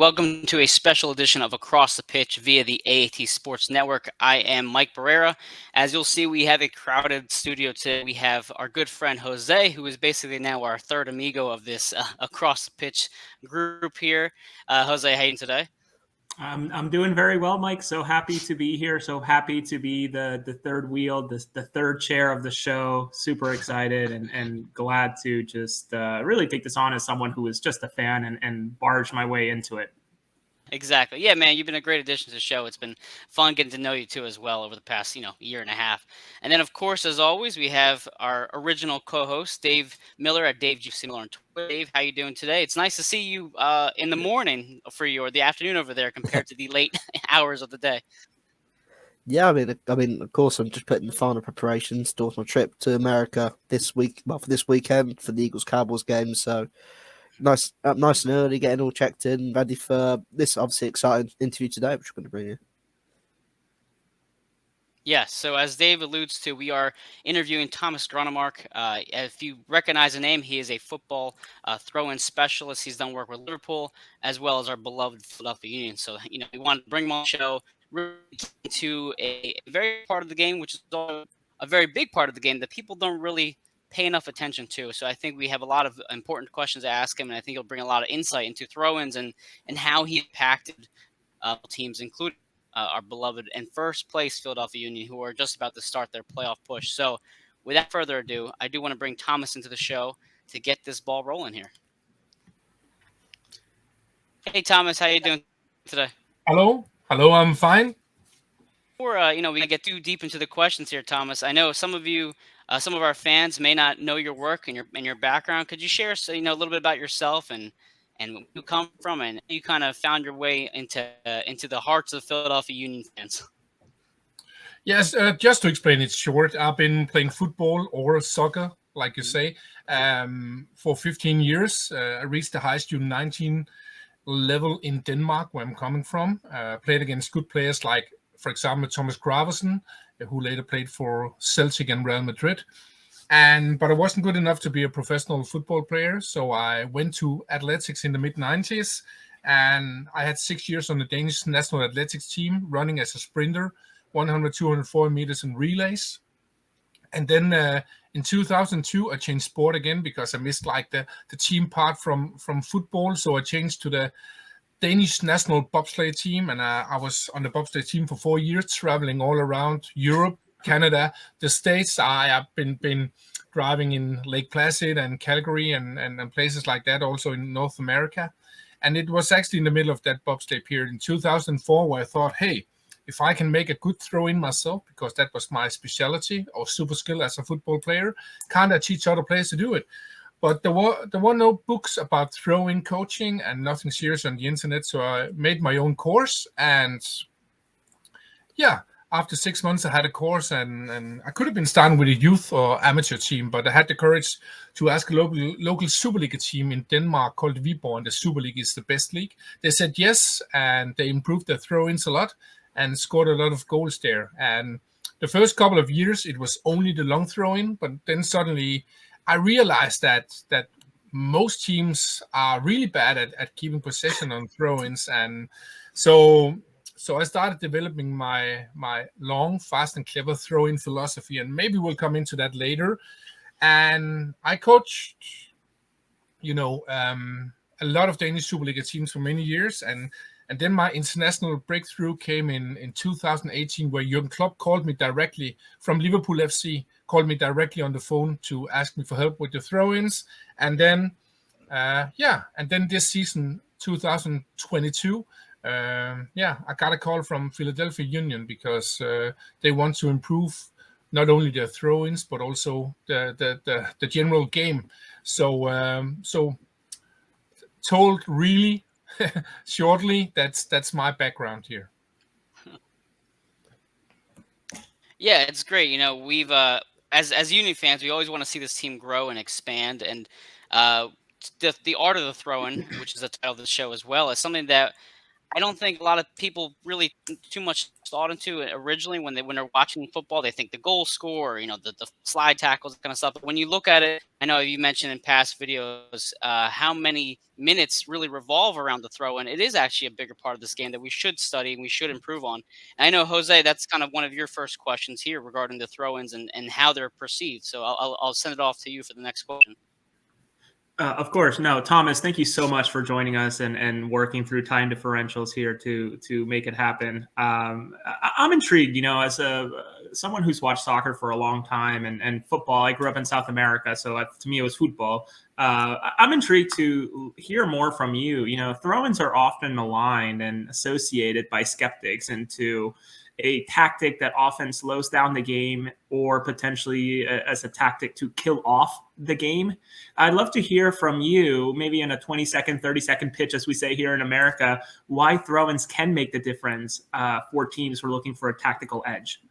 Welcome to a special edition of Across the Pitch via the AAT Sports Network. I am Mike Barrera. As you'll see, we have a crowded studio today. We have our good friend Jose, who is basically now our third amigo of this Across the Pitch group here. Jose, how are you doing today? I'm doing very well, Mike. So happy to be here. So happy to be the third wheel, the third chair of the show. Super excited and glad to just really take this on as someone who is just a fan and barge my way into it. Exactly. Yeah, man, you've been a great addition to the show. It's been fun getting to know you too as well over the past, year and a half. And then, of course, as always, we have our original co-host, Dave Miller at Dave G. Miller on Twitter. Dave, how you doing today? It's nice to see you in the morning for you or the afternoon over there compared to the late hours of the day. Yeah, I mean, of course, I'm just putting the final preparations towards my trip to America this week, for this weekend for the Eagles-Cowboys game. So nice and early, getting all checked in, ready for this obviously exciting interview today, which we're going to bring you. Yes, so as Dave alludes to, we are interviewing Thomas Gronnemark. If you recognize the name, he is a football throw-in specialist. He's done work with Liverpool as well as our beloved Philadelphia Union. So, we want to bring him on the show really to a very part of the game, which is a very big part of the game that people don't really pay enough attention to. So I think we have a lot of important questions to ask him, and I think he'll bring a lot of insight into throw-ins and how he impacted teams, including our beloved and first place Philadelphia Union, who are just about to start their playoff push. So without further ado, I do want to bring Thomas into the show to get this ball rolling here. Hey, Thomas, how you doing today? Hello, I'm fine. Before we get too deep into the questions here, Thomas, I know some of you, some of our fans may not know your work and your background. Could you share a little bit about yourself and where you come from and you kind of found your way into the hearts of Philadelphia Union fans? Yes, just to explain it short, I've been playing football or soccer, like you say, for 15 years. I reached the highest U19 level in Denmark, where I'm coming from. Played against good players like, for example, Thomas Gronnemark, who later played for Celtic and Real Madrid. But I wasn't good enough to be a professional football player, so I went to athletics in the mid-90s, and I had 6 years on the Danish national athletics team, running as a sprinter, 100, 200, 400 meters in relays. And then in 2002, I changed sport again because I missed the team part from football, so I changed to the Danish national bobsleigh team, and I was on the bobsleigh team for 4 years, traveling all around Europe, Canada, the States. I have been driving in Lake Placid and Calgary and places like that, also in North America. And it was actually in the middle of that bobsleigh period in 2004 where I thought, hey, if I can make a good throw-in myself, because that was my specialty or super skill as a football player, can't I teach other players to do it? But there were no books about throw-in coaching and nothing serious on the internet, so I made my own course. And yeah, after 6 months, I had a course, and I could have been starting with a youth or amateur team, but I had the courage to ask a local Superliga team in Denmark called Viborg, and the Superliga is the best league. They said yes, and they improved their throw-ins a lot and scored a lot of goals there. And the first couple of years, it was only the long throw-in, but then suddenly I realized that most teams are really bad at keeping possession on throw-ins, and so I started developing my long, fast, and clever throw-in philosophy, and maybe we'll come into that later. And I coached, a lot of Danish Superliga teams for many years, and then my international breakthrough came in 2018, where Jürgen Klopp called me directly from Liverpool FC, called me directly on the phone to ask me for help with the throw-ins. And then, this season, 2022, I got a call from Philadelphia Union because they want to improve not only their throw-ins but also the general game. So told really shortly, that's my background here. Yeah, it's great. We've as Union fans, we always want to see this team grow and expand, and the art of the throw-in, which is the title of the show as well, is something that I don't think a lot of people really too much thought into it originally when they're watching football. They think the goal score, the slide tackles, kind of stuff. But when you look at it, I know you mentioned in past videos how many minutes really revolve around the throw, and it is actually a bigger part of this game that we should study and we should improve on. And I know, Jose, that's kind of one of your first questions here regarding the throw-ins and how they're perceived. So I'll send it off to you for the next question. Of course. No, Thomas, thank you so much for joining us and working through time differentials here to make it happen. I'm intrigued, as someone who's watched soccer for a long time and football. I grew up in South America, so to me it was football. I'm intrigued to hear more from you. Throw-ins are often maligned and associated by skeptics into a tactic that often slows down the game or potentially as a tactic to kill off the game. I'd love to hear from you, maybe in a 20-second, 30-second pitch, as we say here in America, why throw-ins can make the difference for teams who are looking for a tactical edge.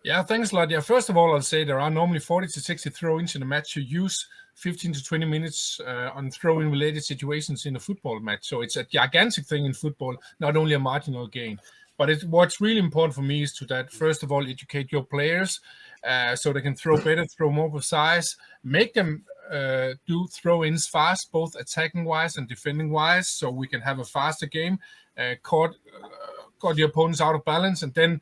Yeah, thanks a lot. Yeah, first of all, I'll say there are normally 40 to 60 throw-ins in a match. You use 15 to 20 minutes on throw-in related situations in a football match. So it's a gigantic thing in football, not only a marginal gain. But what's really important for me is to that, first of all, educate your players so they can throw better, throw more precise, make them do throw-ins fast, both attacking-wise and defending-wise, so we can have a faster game, caught the opponents out of balance. And then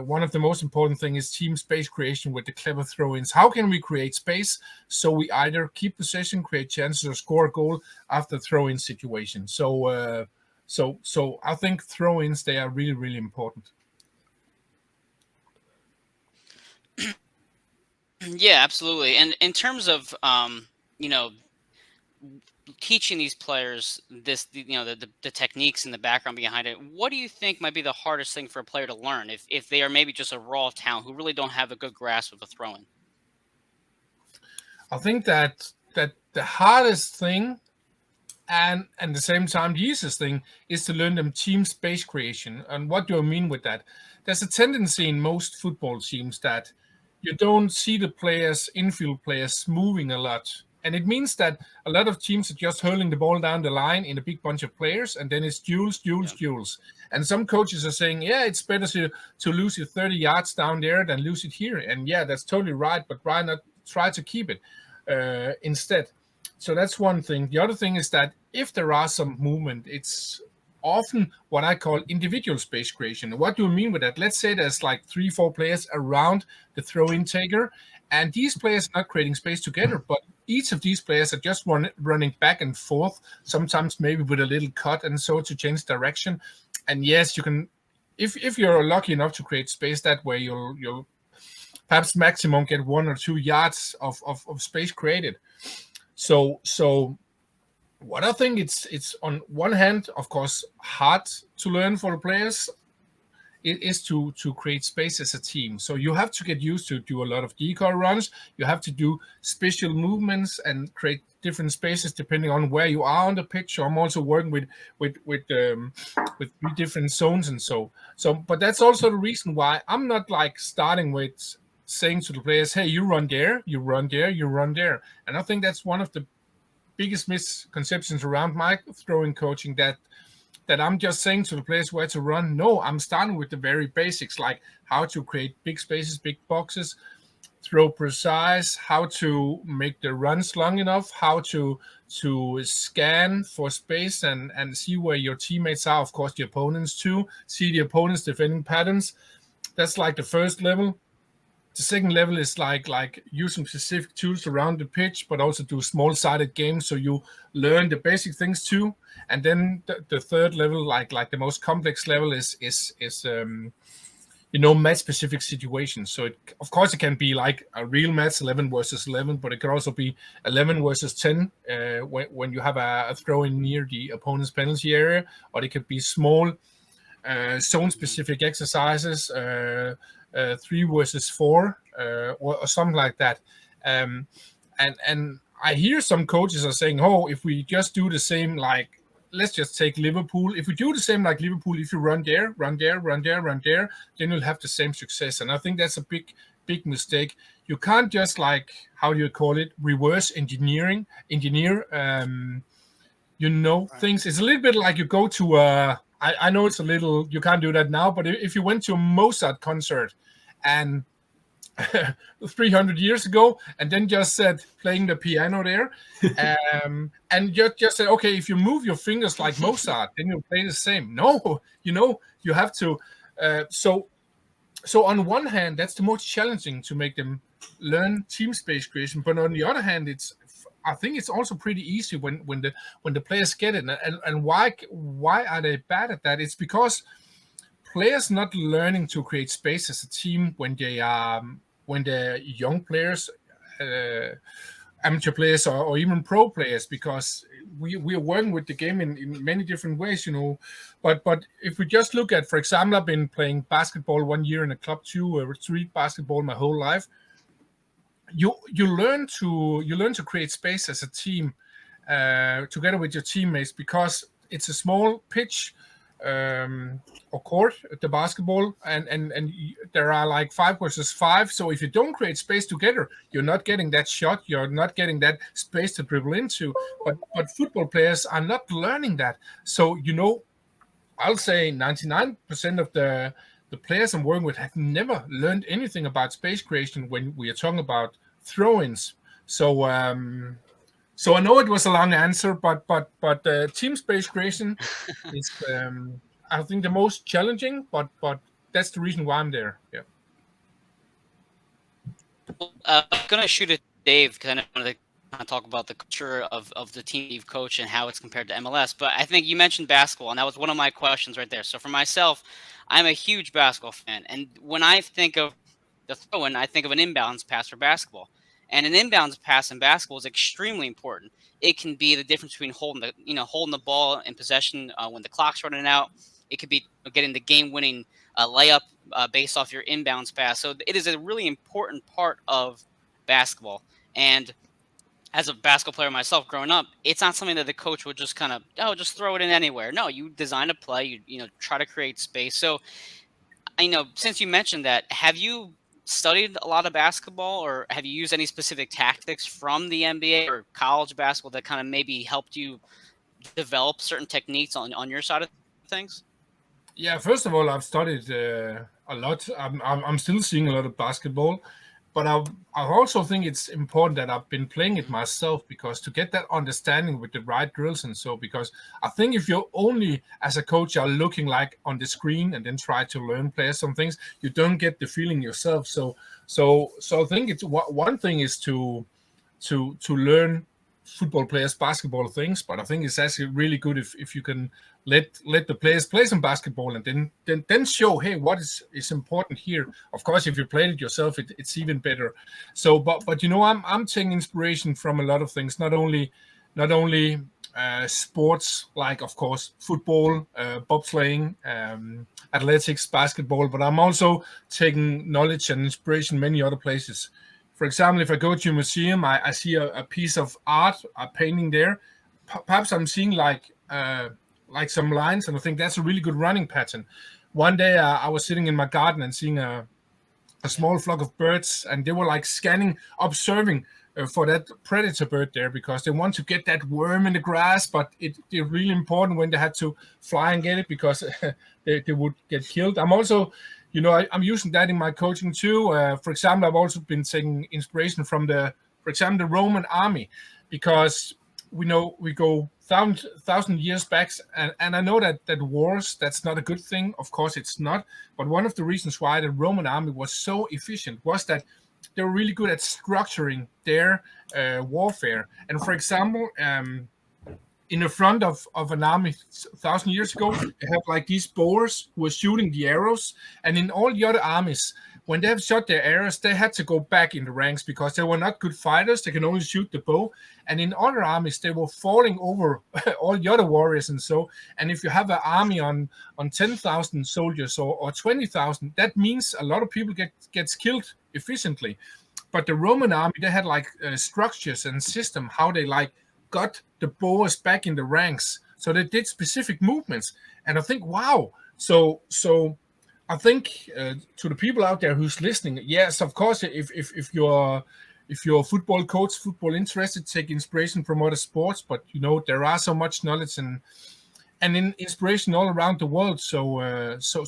one of the most important things is team space creation with the clever throw-ins. How can we create space so we either keep possession, create chances, or score a goal after throw-in situation? So I think throw-ins, they are really, really important. Yeah, absolutely. And in terms of, teaching these players the techniques and the background behind it, what do you think might be the hardest thing for a player to learn if they are maybe just a raw talent who really don't have a good grasp of a throw-in? I think that the hardest thing and at the same time, the easiest thing is to learn them team space creation. And what do I mean with that? There's a tendency in most football teams that you don't see the players, infield players, moving a lot. And it means that a lot of teams are just hurling the ball down the line in a big bunch of players, and then it's duels. And some coaches are saying, yeah, it's better to lose it 30 yards down there than lose it here. And yeah, that's totally right, but why not try to keep it instead? So that's one thing. The other thing is that if there are some movement, it's often what I call individual space creation. What do I mean with that? Let's say there's like 3-4 players around the throw-in taker, and these players are not creating space together, but each of these players are just running back and forth, sometimes maybe with a little cut and so to change direction. And yes, you can, if you're lucky enough to create space that way, you'll perhaps maximum get 1 or 2 yards of space created. So what I think it's on one hand, of course, hard to learn for the players. It is to create space as a team. So you have to get used to do a lot of decoy runs. You have to do special movements and create different spaces depending on where you are on the pitch. So I'm also working with 3 different zones and so. But that's also the reason why I'm not like starting with saying to the players, hey, you run there, you run there, you run there. And I think that's one of the biggest misconceptions around my throwing coaching, that I'm just saying to the players where to run. No, I'm starting with the very basics, like how to create big spaces, big boxes, throw precise, how to make the runs long enough, how to scan for space and see where your teammates are, of course, the opponents too, see the opponents' defending patterns. That's like the first level. The second level is like using specific tools around the pitch, but also do small-sided games so you learn the basic things too. And then the third level, like the most complex level, is match-specific situations. So of course it can be like a real match, 11 versus 11, but it can also be 11 versus 10 when you have a throw-in near the opponent's penalty area, or it could be small zone-specific exercises. 3 versus 4 or something like that. And I hear some coaches are saying, oh, if we just do the same, like, let's just take Liverpool. If we do the same like Liverpool, if you run there, then you'll have the same success. And I think that's a big mistake. You can't just, like, how do you call it, reverse engineer things. It's a little bit like you go to I know it's a little, you can't do that now, but if you went to a Mozart concert and 300 years ago, and then just said playing the piano there, and just said, okay, if you move your fingers like Mozart, then you play the same. No, you have to. So on one hand, that's the most challenging, to make them learn team space creation. But on the other hand, I think it's also pretty easy when the players get it. And why are they bad at that? It's because players not learning to create space as a team when they're young players, amateur players, or even pro players, because we are working with the game in many different ways, But if we just look at, for example, I've been playing basketball 1 year in a club, 2 street basketball my whole life. You learn to create space as a team, together with your teammates, because it's a small pitch or court at the basketball, and there are like 5 versus 5. So if you don't create space together, you're not getting that shot, you're not getting that space to dribble into. But football players are not learning that. So I'll say 99% of the players I'm working with have never learned anything about space creation when we are talking about throw-ins. So I know it was a long answer, but team space creation is, I think, the most challenging. But that's the reason why I'm there. Yeah. I'm gonna shoot at Dave, because I know wanted to kind of talk about the culture of the team you've coached and how it's compared to MLS. But I think you mentioned basketball, and that was one of my questions right there. So for myself, I'm a huge basketball fan, and when I think of the throw-in, I think of an inbounds pass for basketball. And an inbounds pass in basketball is extremely important. It can be the difference between holding the ball in possession when the clock's running out. It could be getting the game-winning layup based off your inbounds pass. So it is a really important part of basketball. And as a basketball player myself growing up, it's not something that the coach would just kind of, just throw it in anywhere. No, you design a play, you try to create space. So, since you mentioned that, have you studied a lot of basketball, or have you used any specific tactics from the NBA or college basketball that kind of maybe helped you develop certain techniques on your side of things? Yeah, first of all, I've studied a lot. I'm still seeing a lot of basketball, but I also think it's important that I've been playing it myself, because to get that understanding with the right drills and so, because I think if you're only, as a coach, are looking like on the screen and then try to learn players some things, you don't get the feeling yourself. So I think it's one thing is to learn football players basketball things, but I think it's actually really good if you can let the players play some basketball and then show, hey, what is important here. Of course, if you played it yourself, it's even better. So but I'm taking inspiration from a lot of things, not only sports, like, of course, football, bobsleighing, athletics, basketball, but I'm also taking knowledge and inspiration many other places. For example, if I go to a museum, I see a piece of art, a painting there. Perhaps I'm seeing like some lines, and I think that's a really good running pattern. One day I was sitting in my garden and seeing a small flock of birds, and they were like scanning, observing for that predator bird there, because they want to get that worm in the grass, but it's really important when they had to fly and get it, because they would get killed. I'm also, I'm using that in my coaching too. For example, I've also been taking inspiration from the Roman army, because we go thousand years back, and I know that wars, that's not a good thing. Of course, it's not. But one of the reasons why the Roman army was so efficient was that they were really good at structuring their warfare. And for example, in the front of an army 1,000 years ago, they have like these boars who were shooting the arrows. And in all the other armies, when they have shot their arrows, they had to go back in the ranks because they were not good fighters. They can only shoot the bow. And in other armies, they were falling over all the other warriors and so. And if you have an army on 10,000 soldiers or 20,000, that means a lot of people gets killed efficiently. But the Roman army, they had like structures and system how they like got the bows back in the ranks. So they did specific movements. And I think, wow. So I think to the people out there who's listening, yes, of course, if if you're a football coach, football interested, take inspiration from other sports. But there are so much knowledge and inspiration all around the world. So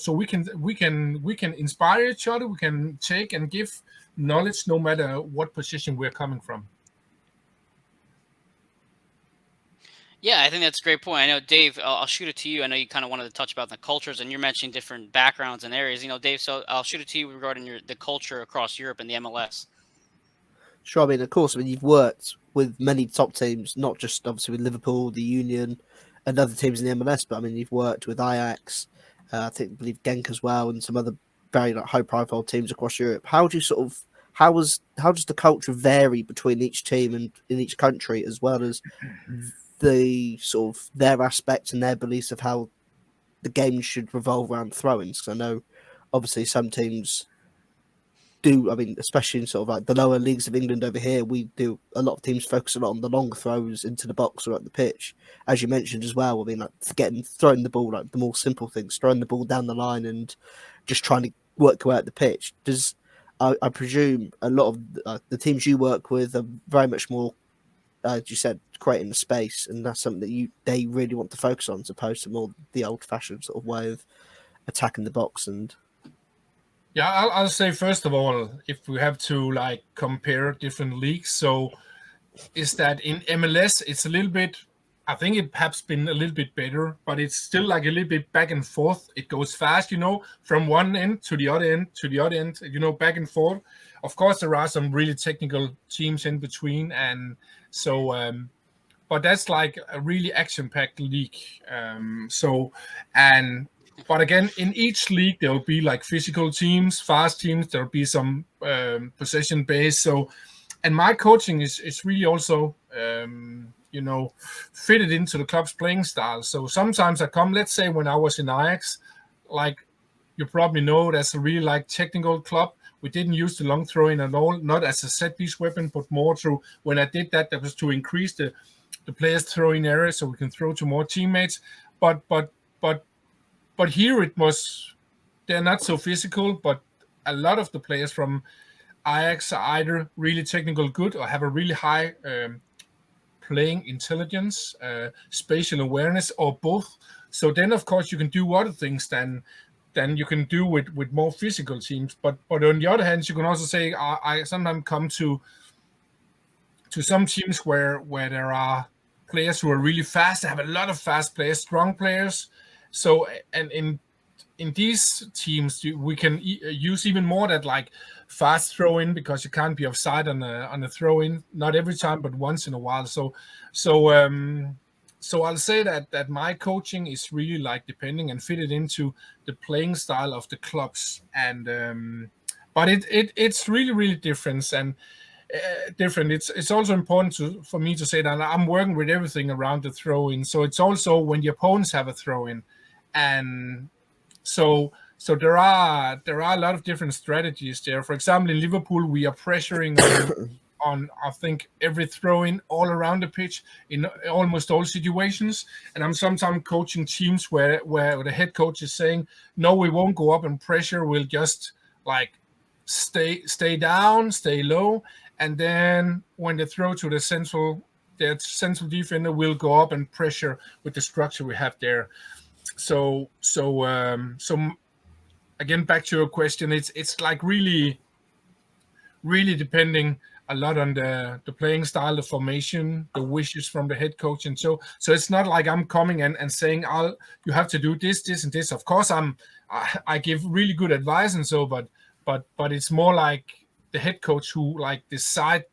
we can inspire each other. We can take and give knowledge no matter what position we're coming from. Yeah, I think that's a great point. I know, Dave, I'll shoot it to you. I know you kind of wanted to touch about the cultures, and you're mentioning different backgrounds and areas. Dave, so I'll shoot it to you regarding the culture across Europe and the MLS. Sure. I mean, of course, you've worked with many top teams, not just obviously with Liverpool, the Union, and other teams in the MLS, but you've worked with Ajax, I believe Genk as well, and some other very high-profile teams across Europe. How does the culture vary between each team and in each country, as well as the sort of their aspects and their beliefs of how the game should revolve around throw-ins? Because I know, obviously, some teams do. Especially in sort of the lower leagues of England over here, we do a lot of teams focus a lot on the long throws into the box or at the pitch, as you mentioned as well. Throwing the ball, the more simple things, throwing the ball down the line and just trying to work your way out the pitch. I presume a lot of the teams you work with are very much more, as you said, creating the space, and that's something that they really want to focus on, as opposed to more the old-fashioned sort of way of attacking the box. And yeah, I'll say first of all, if we have to compare different leagues, so is that in MLS it's a little bit, I think it perhaps been a little bit better, but it's still a little bit back and forth. It goes fast, from one end to the other end to the other end, back and forth. Of course, there are some really technical teams in between, and so but that's a really action-packed league. But again, in each league there will be physical teams, fast teams. There will be some possession-based. So, and my coaching is really also fitted into the club's playing style. So sometimes I come, let's say when I was in Ajax, you probably know, that's a really technical club. We didn't use the long throw-in at all, not as a set-piece weapon, but more through, when I did that was to increase the players' throwing area so we can throw to more teammates. But here they're not so physical, but a lot of the players from Ajax are either really technical good or have a really high playing intelligence, spatial awareness, or both. So then, of course, you can do other things than you can do with more physical teams. But on the other hand, you can also say I sometimes come to some teams where there are players who are really fast. They have a lot of fast players, strong players. So, and in these teams, we can use even more that fast throw-in, because you can't be offside on a throw-in, not every time, but once in a while. So I'll say that my coaching is really depending and fitted into the playing style of the clubs, and but it's really, really different and different. It's also important for me to say that I'm working with everything around the throw-in. So it's also when the opponents have a throw-in, and so there are a lot of different strategies there. For example, in Liverpool, we are pressuring on I think every throw-in all around the pitch in almost all situations. And I'm sometimes coaching teams where the head coach is saying, no, we won't go up and pressure. We'll just stay down, stay low, and then when they throw to the central defender will go up and pressure with the structure we have there. So again, back to your question, it's really, really depending a lot on the playing style, the formation, the wishes from the head coach, and so it's not like I'm coming and saying, you have to do this, and this. Of course, I give really good advice and so, but it's more like the head coach who decide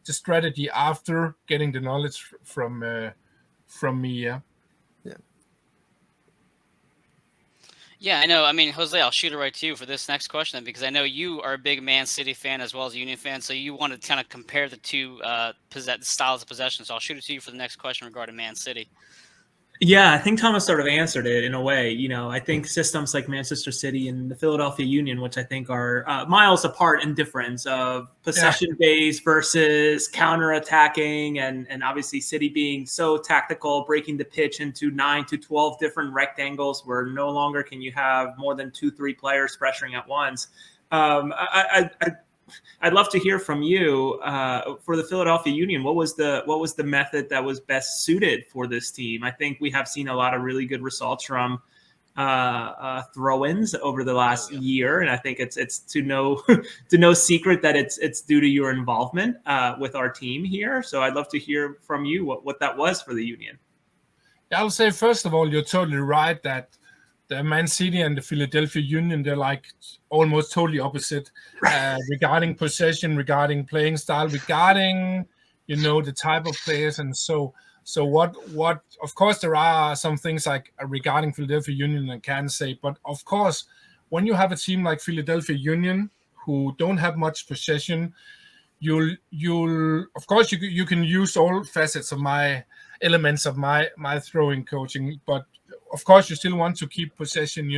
the strategy after getting the knowledge from me. Yeah. Yeah, I know. I mean, Jose, I'll shoot it right to you for this next question, because I know you are a big Man City fan as well as a Union fan, so you want to kind of compare the two styles of possession. So I'll shoot it to you for the next question regarding Man City. Yeah, I think Thomas sort of answered it in a way. I think systems like Manchester City and the Philadelphia Union, which I think are miles apart in difference of possession-based versus counter-attacking, and obviously City being so tactical, breaking the pitch into 9 to 12 different rectangles where no longer can you have more than 2-3 players pressuring at once. I'd love to hear from you for the Philadelphia Union. What was the method that was best suited for this team? I think we have seen a lot of really good results from throw-ins over the last year, and I think it's to no secret that it's due to your involvement with our team here. So I'd love to hear from you what that was for the Union. Yeah, I'll say first of all, you're totally right that the Man City and the Philadelphia Union, they're like almost totally opposite regarding possession, regarding playing style, regarding the type of players. And so what of course there are some things like regarding Philadelphia Union I can say, but of course when you have a team like Philadelphia Union who don't have much possession, you'll of course you can use all facets of my elements of my throwing coaching, but of course you still want to keep possession,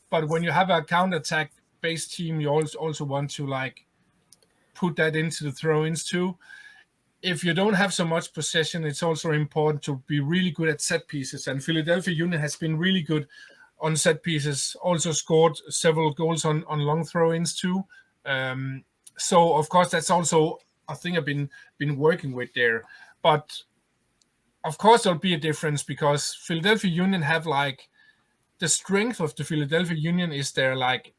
but when you have a counter-attack based team, you also want to like put that into the throw-ins too. If you don't have so much possession, it's also important to be really good at set pieces, and Philadelphia Union has been really good on set pieces, also scored several goals on long throw-ins too. So of course that's also a thing I've been working with there. But of course there'll be a difference because Philadelphia Union have like the strength of the Philadelphia Union is there, like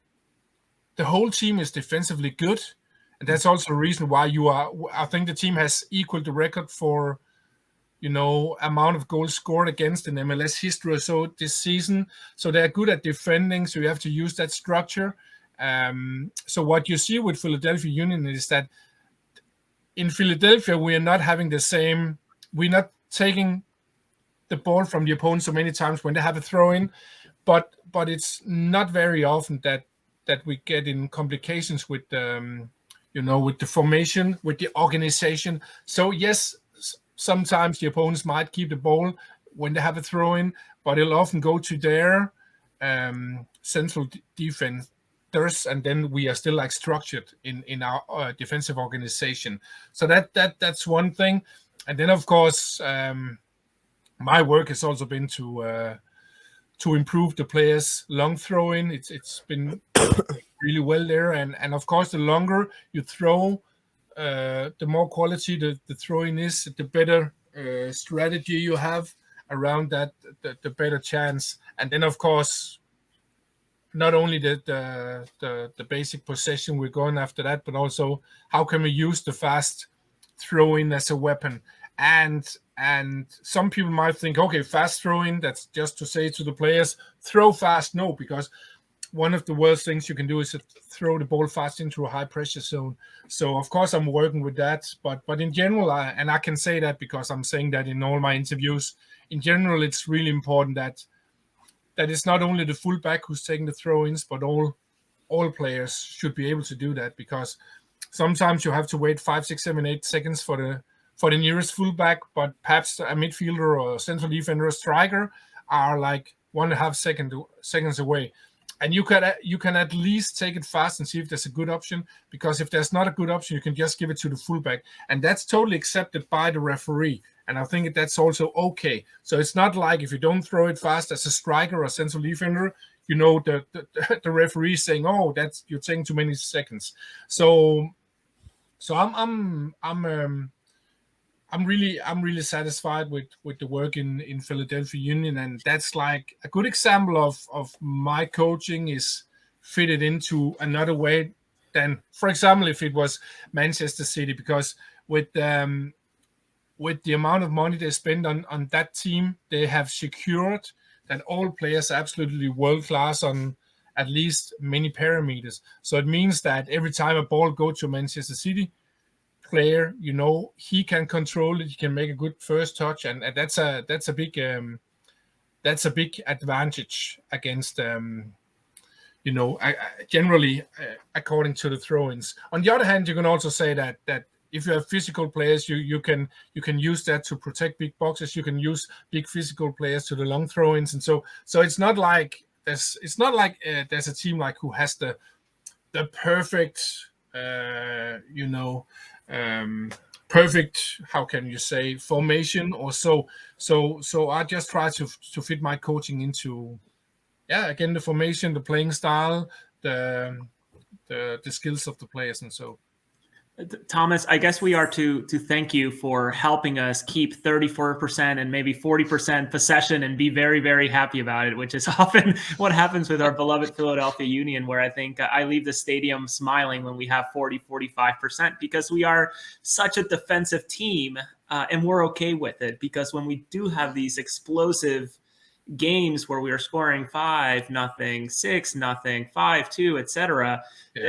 the whole team is defensively good, and that's also a reason why I think the team has equaled the record for amount of goals scored against in MLS history or so this season. So they're good at defending, so you have to use that structure. So what you see with Philadelphia Union is that in Philadelphia we are not having the same, we're not taking the ball from the opponent so many times when they have a throw-in, but it's not very often that we get in complications with with the formation, with the organization. So yes, sometimes the opponents might keep the ball when they have a throw-in, but it'll often go to their central defense, and then we are still like structured in our defensive organization. So that's one thing. And then of course my work has also been to improve the players' long throw-in. It's been really well there, and of course the longer you throw, the more quality the throw-in is, the better strategy you have around that, the better chance. And then of course not only the basic possession, we're going after that, but also how can we use the fast throw-in as a weapon. And some people might think, okay, fast throwing, that's just to say to the players, throw fast. No, because one of the worst things you can do is to throw the ball fast into a high pressure zone. So of course I'm working with that, but in general, I can say that because I'm saying that in all my interviews, in general, it's really important that it's not only the fullback who's taking the throw-ins, but all players should be able to do that, because sometimes you have to wait 5, 6, 7, 8 seconds for the nearest fullback, but perhaps a midfielder or a central defender or striker are like 1.5 seconds away. And you can at least take it fast and see if there's a good option, because if there's not a good option, you can just give it to the fullback. And that's totally accepted by the referee. And I think that's also okay. So it's not like if you don't throw it fast as a striker or central defender, the referee is saying, oh, you're taking too many seconds. So I'm really satisfied with the work in Philadelphia Union, and that's like a good example of my coaching is fitted into another way than, for example, if it was Manchester City, because with the amount of money they spend on that team, they have secured that all players are absolutely world class on at least many parameters. So it means that every time a ball goes to Manchester City player, he can control it, he can make a good first touch, and that's a big advantage against generally according to the throw-ins. On the other hand, you can also say that if you have physical players, you can use that to protect big boxes. You can use big physical players to the long throw-ins, and so it's not like there's a team like who has the perfect perfect, how can you say, formation or so I just try to fit my coaching into again the formation, the playing style, the the skills of the players and so. Thomas, I guess we are to thank you for helping us keep 34% and maybe 40% possession and be very, very happy about it, which is often what happens with our beloved Philadelphia Union, where I think I leave the stadium smiling when we have 45% because we are such a defensive team, and we're okay with it, because when we do have these explosive games where we are scoring 5-0, 6-0, 5-2, etc.,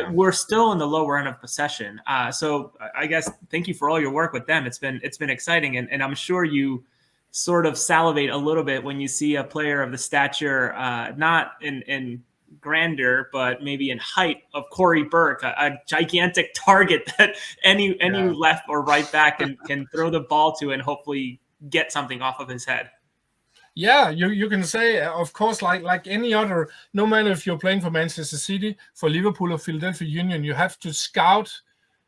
we're still in the lower end of possession. So I guess thank you for all your work with them. It's been exciting, and I'm sure you sort of salivate a little bit when you see a player of the stature, not in grandeur, but maybe in height, of Corey Burke, a gigantic target that any left or right back can throw the ball to and hopefully get something off of his head. Yeah, you can say, of course, like any other, no matter if you're playing for Manchester City, for Liverpool or Philadelphia Union, you have to scout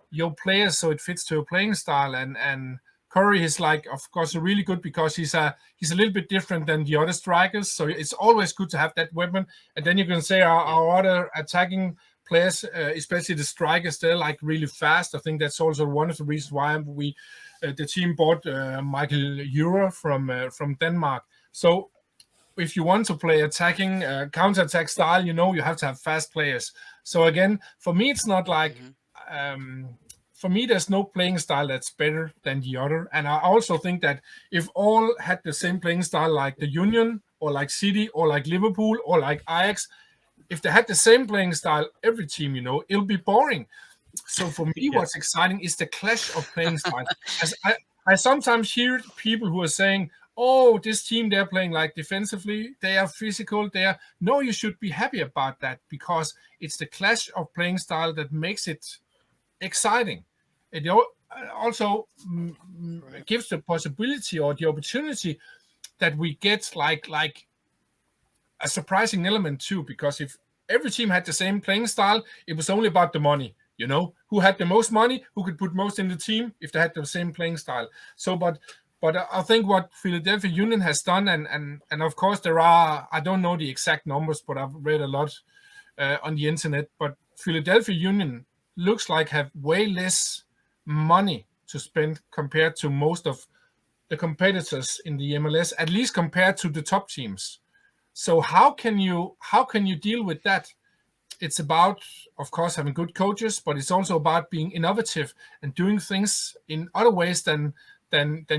your players so it fits to your playing style. And Curry is, like, of course, really good because he's a little bit different than the other strikers. So it's always good to have that weapon. And then you can say our other attacking players, especially the strikers, they're like really fast. I think that's also one of the reasons why the team bought Michael Euro from Denmark. So if you want to play attacking, counter-attack style, you have to have fast players. So again, for me, it's not like, for me, there's no playing style that's better than the other. And I also think that if all had the same playing style like the Union or like City or like Liverpool or like Ajax, if they had the same playing style, every team, it'll be boring. So for me, what's exciting is the clash of playing style. As I sometimes hear people who are saying, oh, this team, they're playing like defensively, they are physical, no, you should be happy about that, because it's the clash of playing style that makes it exciting. It also gives the possibility or the opportunity that we get like a surprising element too, because if every team had the same playing style, it was only about the money, who had the most money, who could put most in the team if they had the same playing style. So, but I think what Philadelphia Union has done, and of course there are, I don't know the exact numbers, but I've read a lot on the internet, but Philadelphia Union looks like have way less money to spend compared to most of the competitors in the MLS, at least compared to the top teams. So how can you deal with that? It's about, of course, having good coaches, but it's also about being innovative and doing things in other ways than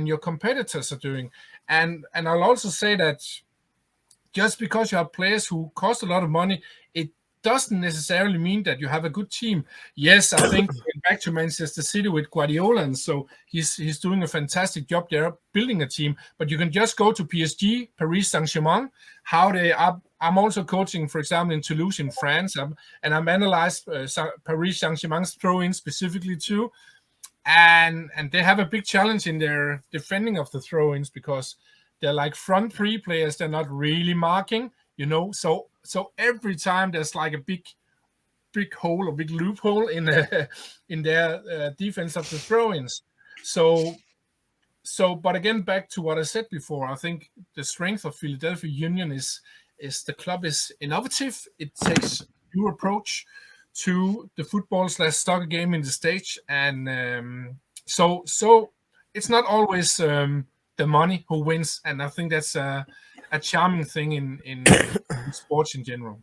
your competitors are doing. And I'll also say that just because you have players who cost a lot of money, it doesn't necessarily mean that you have a good team. Yes, I think going back to Manchester City with Guardiola, and so he's doing a fantastic job there building a team. But you can just go to PSG, Paris Saint-Germain, how they are. I'm also coaching, for example, in Toulouse in France, and I'm analyzed Paris Saint-Germain's throw-in specifically too. And they have a big challenge in their defending of the throw-ins because they're like front three players. They're not really marking, So every time there's like a big hole or big loophole in their defense of the throw-ins. So, but again, back to what I said before, I think the strength of Philadelphia Union is the club is innovative. It takes a new approach to the football/soccer game in the States, and so it's not always the money who wins, and I think that's a charming thing in sports in general.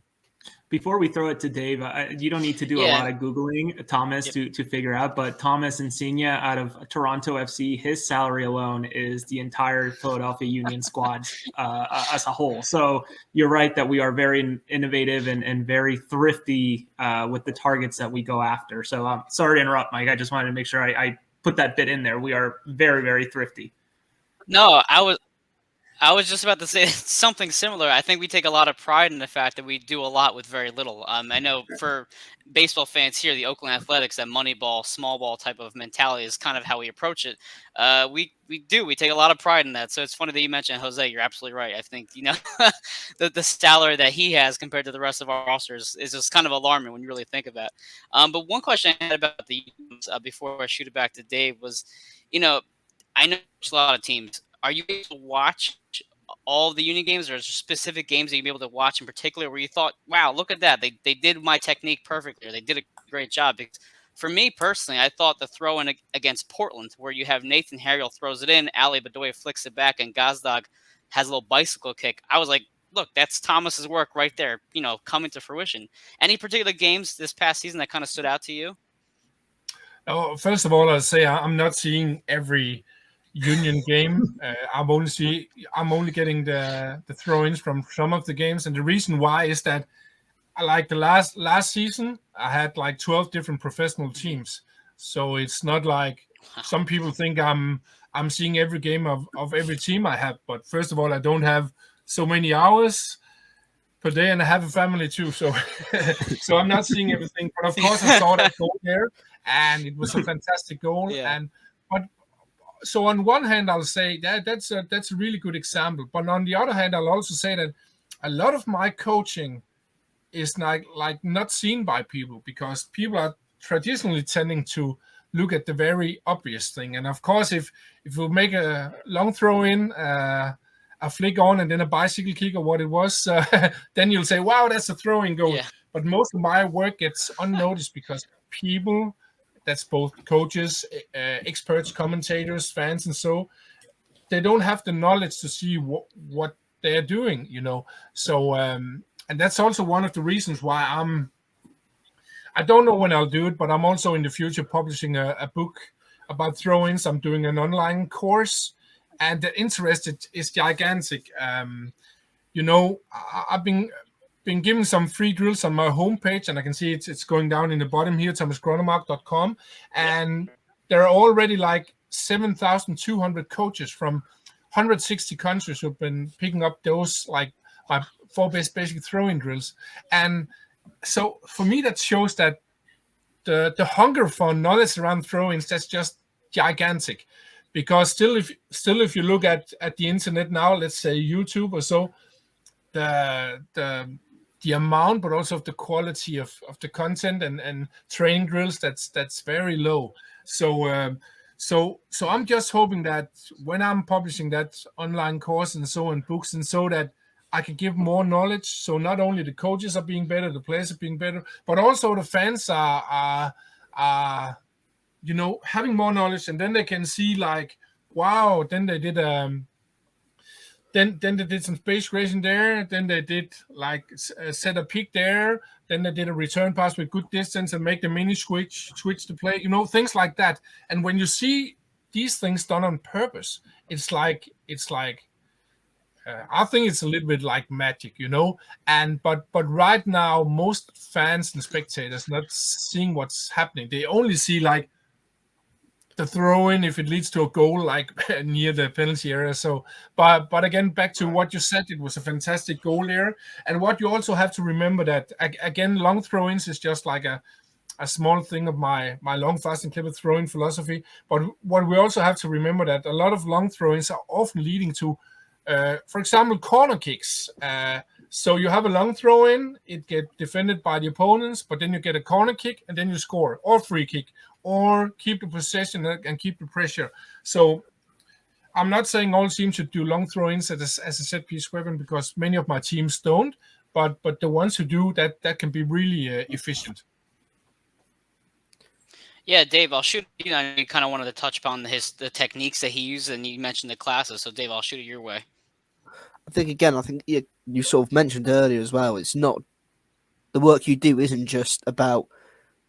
Before we throw it to Dave, you don't need to do a lot of Googling, Thomas, to figure out, but Thomas Insigne out of Toronto FC, his salary alone is the entire Philadelphia Union squad as a whole. So you're right that we are very innovative and very thrifty with the targets that we go after. So sorry to interrupt, Mike. I just wanted to make sure I put that bit in there. We are very, very thrifty. No, I was just about to say something similar. I think we take a lot of pride in the fact that we do a lot with very little. I know for baseball fans here, the Oakland Athletics, that money ball, small ball type of mentality is kind of how we approach it. We take a lot of pride in that. So it's funny that you mentioned Jose. You're absolutely right. I think, the salary that he has compared to the rest of our rosters is just kind of alarming when you really think of that. But one question I had about the Unions, before I shoot it back to Dave was, I know a lot of teams. Are you able to watch all of the Union games, or is there specific games that you'll be able to watch in particular where you thought, wow, look at that. They did my technique perfectly, or they did it great job. Because for me personally, I thought the throw in against Portland, where you have Nathan Harriel throws it in, Ali Bedoya flicks it back, and Gazdag has a little bicycle kick. I was like, look, that's Thomas's work right there, coming to fruition. Any particular games this past season that kind of stood out to you? Oh, first of all, I'll say I'm not seeing every Union game. I'm only getting the throw-ins from some of the games, and the reason why is that like the last season, I had like 12 different professional teams. So it's not like some people think I'm seeing every game of every team I have. But first of all, I don't have so many hours per day, and I have a family too. So so I'm not seeing everything. But of course, I saw that goal there, and it was a fantastic goal. Yeah. But so on one hand, I'll say that's a really good example. But on the other hand, I'll also say that a lot of my coaching is like not seen by people, because people are traditionally tending to look at the very obvious thing. And of course, if you make a long throw in, a flick on, and then a bicycle kick or what it was, then you'll say, wow, that's a throwing goal. Yeah. But most of my work gets unnoticed because people, that's both coaches, experts, commentators, fans, and so, they don't have the knowledge to see what they're doing, So, and that's also one of the reasons why I don't know when I'll do it, but I'm also in the future publishing a book about throw-ins. I'm doing an online course, and the interest is gigantic. I've been given some free drills on my homepage, and I can see it's going down in the bottom here, thomasgronnemark.com, and there are already like 7,200 coaches from 160 countries who've been picking up those like my 4 basic throwing drills. And so for me, that shows that the hunger for knowledge around throw-ins, that's just gigantic. Because still if you look at the internet now, let's say YouTube or so, the amount, but also the quality of the content and training drills, that's very low. So I'm just hoping that when I'm publishing that online course and so on, books and so, that I can give more knowledge. So not only the coaches are being better, the players are being better, but also the fans are having more knowledge, and then they can see like, wow, then they did then they did some space grazing there, then they did like set a pick there, then they did a return pass with good distance and make the mini switch the play, things like that. And when you see these things done on purpose, it's like I think it's a little bit like magic, and but right now most fans and spectators not seeing what's happening. They only see like the throw in if it leads to a goal, like near the penalty area. So, but again, back to what you said, it was a fantastic goal there. And what you also have to remember that again, long throw-ins is just like a small thing of my long, fast, and clever throwing philosophy. But what we also have to remember that a lot of long throw-ins are often leading to, for example, corner kicks. So you have a long throw-in, it gets defended by the opponents, but then you get a corner kick and then you score, or free kick, or keep the possession and keep the pressure. So I'm not saying all teams should do long throw-ins as a set-piece weapon, because many of my teams don't, but the ones who do, that can be really efficient. Yeah, Dave, I'll shoot. You kind of wanted to touch upon the techniques that he uses, and you mentioned the classes. So, Dave, I'll shoot it your way. I think you sort of mentioned earlier as well, it's not, the work you do isn't just about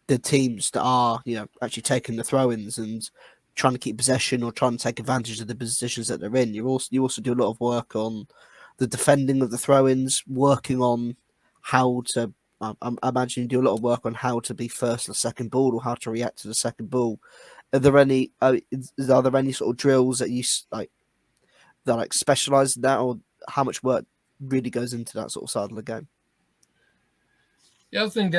the teams that are, actually taking the throw-ins and trying to keep possession or trying to take advantage of the positions that they're in. You also do a lot of work on the defending of the throw-ins, working on how to, I imagine you do a lot of work on how to be first or second ball, or how to react to the second ball. Are there any sort of drills that you like that like specialize in that, or how much work really goes into that sort of side of the game? Yeah, I think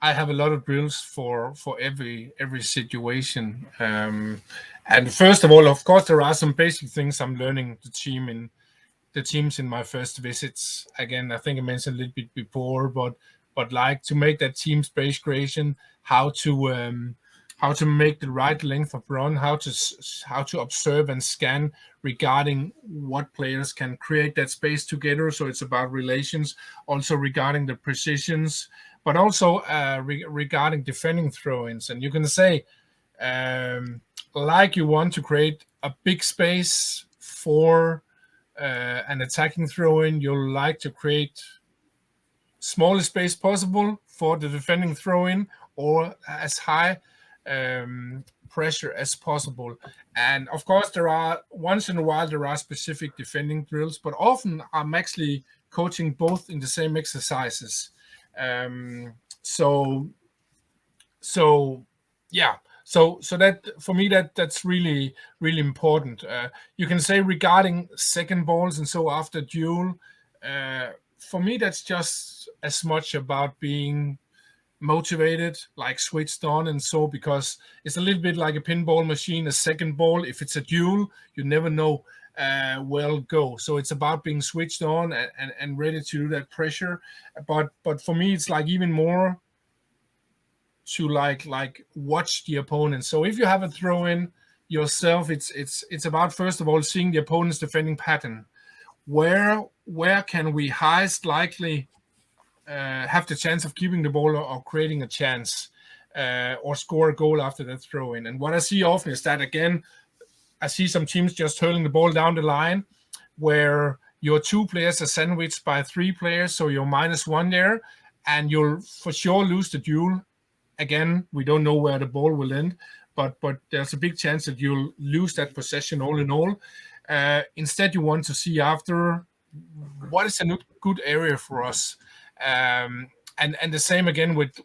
I have a lot of drills for every situation. And first of all, of course, there are some basic things I'm learning the teams in my first visits. Again, I think I mentioned a little bit before, but like to make that team space creation, how to make the right length of run, how to observe and scan regarding what players can create that space together. So it's about relations, also regarding the precisions, but also regarding defending throw-ins. And you can say, like you want to create a big space for an attacking throw-in, you'll like to create smallest space possible for the defending throw-in, or as high pressure as possible. And of course, once in a while there are specific defending drills, but often I'm actually coaching both in the same exercises. So that for me, that's really, really important. You can say regarding second balls and so after duel, for me, that's just as much about being motivated, like switched on, and so, because it's a little bit like a pinball machine. A second ball, if it's a duel, you never know where it'll go. So it's about being switched on and ready to do that pressure. But for me, it's like even more to like watch the opponent. So if you have a throw in yourself, it's about, first of all, seeing the opponent's defending pattern. Where can we highest likely have the chance of keeping the ball or creating a chance or score a goal after that throw in? And what I see often is that, again, I see some teams just hurling the ball down the line where your 2 players are sandwiched by 3 players, so you're -1 there, and you'll for sure lose the duel. Again, we don't know where the ball will end, but there's a big chance that you'll lose that possession all in all. Instead, you want to see after, what is a good area for us? And the same again with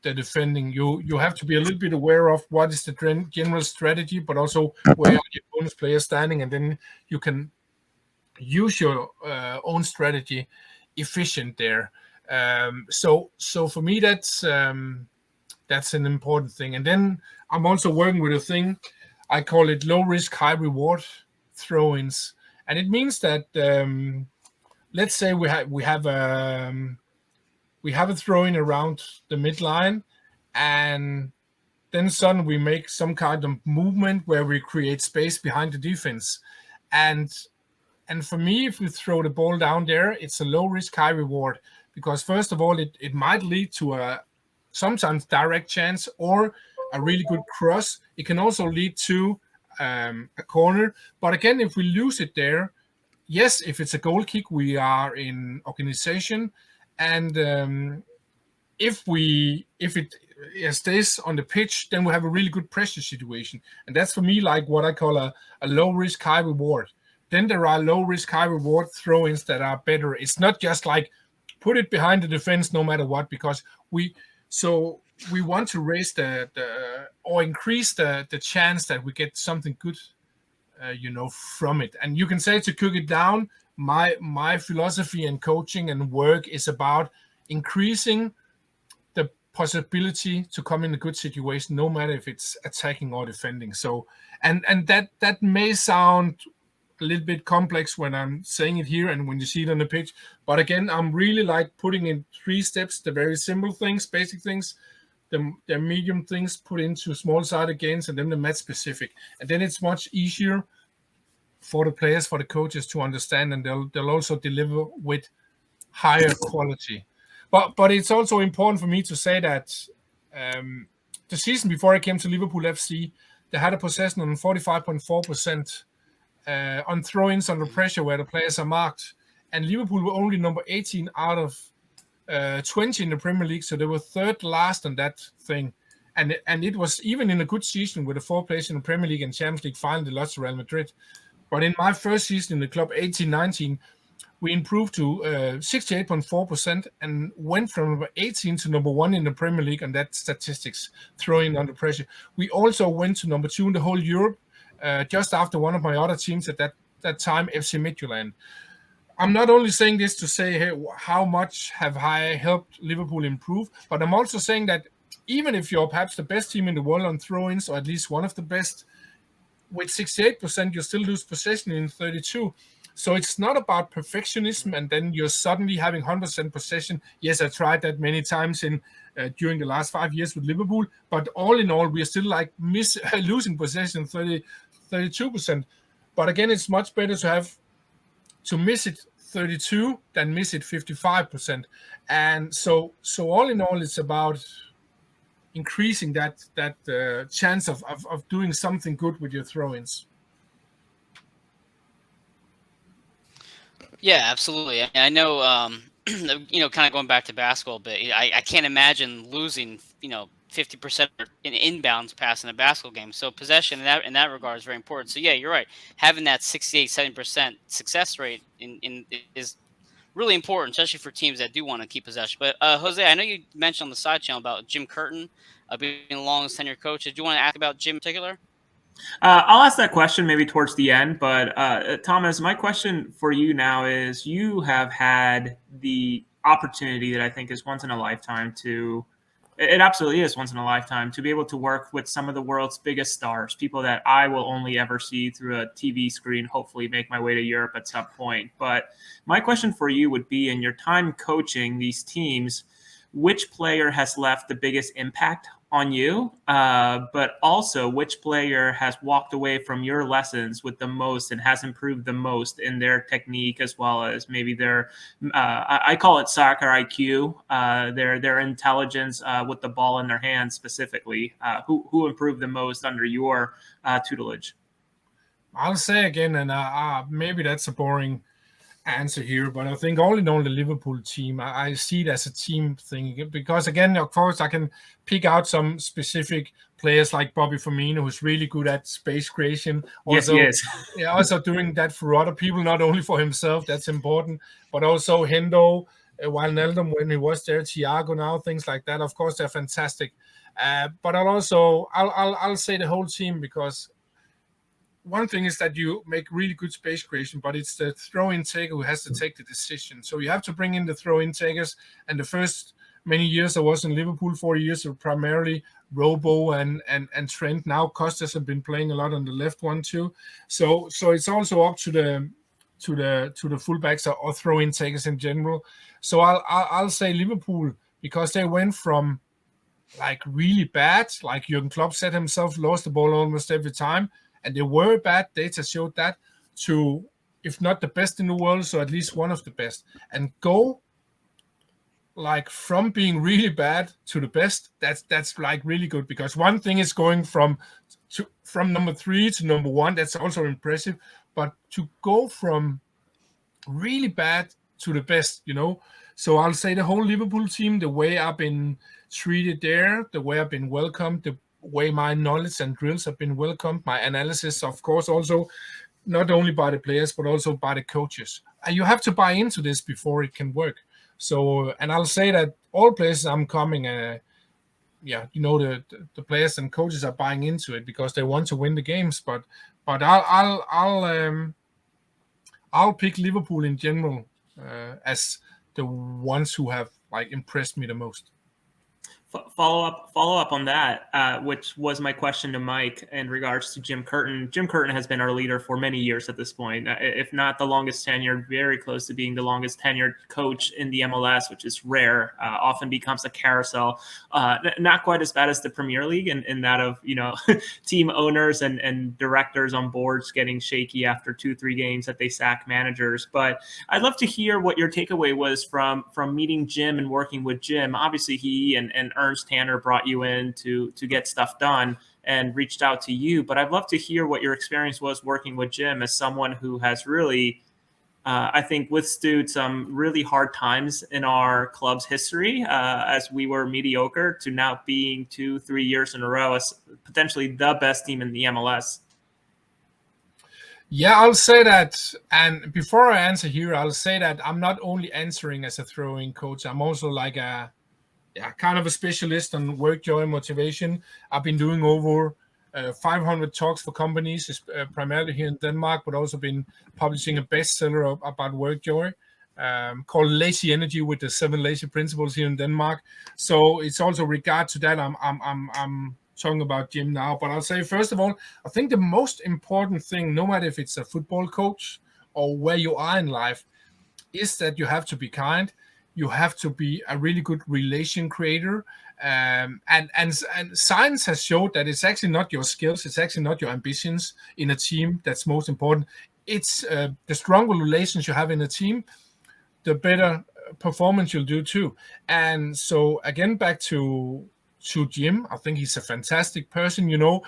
the defending. You have to be a little bit aware of what is the general strategy, but also where are the opponent's players standing, and then you can use your own strategy efficient there. So for me, that's an important thing. And then I'm also working with a thing, I call it low risk, high reward throw-ins. And it means that, let's say we have a throw-in around the midline, and then suddenly we make some kind of movement where we create space behind the defense. And for me, if we throw the ball down there, it's a low risk, high reward, because first of all, it might lead to a sometimes direct chance or a really good cross. It can also lead to a corner. But again, if we lose it there, yes, if it's a goal kick, we are in organization. And if it stays on the pitch, then we have a really good pressure situation. And that's for me like what I call a low risk, high reward. Then there are low risk, high reward throw-ins that are better. It's not just like put it behind the defense no matter what, because we want to raise or increase the chance that we get something good, from it. And you can say, to cook it down, my philosophy and coaching and work is about increasing the possibility to come in a good situation, no matter if it's attacking or defending. So, and that may sound a little bit complex when I'm saying it here and when you see it on the pitch, but again, I'm really like putting in 3 steps: the very simple things, basic things, the medium things put into small-sided games, and then the match specific. And then it's much easier for the players, for the coaches to understand, and they'll also deliver with higher quality. But it's also important for me to say that the season before I came to Liverpool FC, they had a possession on 45.4% on throw-ins under pressure where the players are marked. And Liverpool were only number 18 out of 20 in the Premier League, so they were third last on that thing. And it was even in a good season with a 4 place in the Premier League and Champions League final, they lost to Real Madrid. But in my first season in the club, 18-19, we improved to 68.4% and went from number 18 to number 1 in the Premier League on that statistics, throwing under pressure. We also went to number 2 in the whole Europe, just after one of my other teams at that time, FC Midtjylland. I'm not only saying this to say, hey, how much have I helped Liverpool improve, but I'm also saying that even if you're perhaps the best team in the world on throw-ins, or at least one of the best, with 68%, you still lose possession in 32. So it's not about perfectionism and then you're suddenly having 100% possession. Yes, I tried that many times during the last 5 years with Liverpool, but all in all, we are still like losing possession 32%. But again, it's much better to miss it 32 than miss it 55%. And so all in all, it's about increasing that chance of doing something good with your throw-ins. Yeah, absolutely. I know, kind of going back to basketball, but I can't imagine losing, 50% in inbounds pass in a basketball game. So possession in that regard is very important. So yeah, you're right. Having that 68-70% success rate in is really important, especially for teams that do want to keep possession. But Jose, I know you mentioned on the side channel about Jim Curtin being the longest tenured coach. Did you want to ask about Jim in particular? I'll ask that question maybe towards the end, but Thomas, my question for you now is: you have had the opportunity that I think is once in a lifetime to. It absolutely is once in a lifetime to be able to work with some of the world's biggest stars, people that I will only ever see through a TV screen, hopefully make my way to Europe at some point. But my question for you would be, in your time coaching these teams, which player has left the biggest impact on you, but also which player has walked away from your lessons with the most and has improved the most in their technique, as well as maybe their, I call it soccer IQ, their intelligence with the ball in their hands specifically. Who improved the most under your tutelage? I'll say again, and maybe that's a boring answer here, but I think all in all, the Liverpool team, I see it as a team thing, because again, of course, I can pick out some specific players like Bobby Firmino, who's really good at space creation. Also, yes, he is. Also doing that for other people, not only for himself. That's important, but also Hendo, Wijnaldum when he was there, Thiago now, things like that. Of course, they're fantastic. But I'll say the whole team, because one thing is that you make really good space creation, but it's the throw-in taker who has to take the decision. So you have to bring in the throw-in takers. And the first many years I was in Liverpool, 4 years, were primarily Robo and Trent. Now Costas have been playing a lot on the left one too. So it's also up to the fullbacks or throw-in takers in general. So I'll say Liverpool, because they went from like really bad, like Jurgen Klopp said himself, lost the ball almost every time. And they were bad, data showed that, to, if not the best in the world, so at least one of the best. And go like from being really bad to the best, that's like really good. Because one thing is going from number 3 to number 1, that's also impressive. But to go from really bad to the best, So I'll say the whole Liverpool team, the way I've been treated there, the way I've been welcomed, the way my knowledge and drills have been welcomed, my analysis, of course, also not only by the players, but also by the coaches. And you have to buy into this before it can work. So, and I'll say that all places I'm coming, the players and coaches are buying into it because they want to win the games. But I'll pick Liverpool in general as the ones who have like impressed me the most. Follow up on that, which was my question to Mike in regards to Jim Curtin. Jim Curtin has been our leader for many years at this point, if not the longest tenured, very close to being the longest tenured coach in the MLS, which is rare. Often becomes a carousel, not quite as bad as the Premier League in that of team owners and directors on boards getting shaky after 2-3 games that they sack managers. But I'd love to hear what your takeaway was from meeting Jim and working with Jim. Obviously, he and Ernst Tanner brought you in to get stuff done and reached out to you. But I'd love to hear what your experience was working with Jim as someone who has really, I think, withstood some really hard times in our club's history as we were mediocre to now being 2-3 years in a row as potentially the best team in the MLS. Yeah, I'll say that. And before I answer here, I'll say that I'm not only answering as a throwing coach. I'm also like kind of a specialist on work joy motivation. I've been doing over 500 talks for companies, primarily here in Denmark, but also been publishing a bestseller about work joy called Lazy Energy with the 7 Lazy Principles here in Denmark. So it's also regard to that I'm talking about Jim now. But I'll say, first of all, I think the most important thing, no matter if it's a football coach or where you are in life, is that you have to be kind. You have to be a really good relation creator. And science has showed that it's actually not your skills, it's actually not your ambitions in a team that's most important. it's the stronger relations you have in a team, the better performance you'll do too. And so again, back to Jim, I think he's a fantastic person. When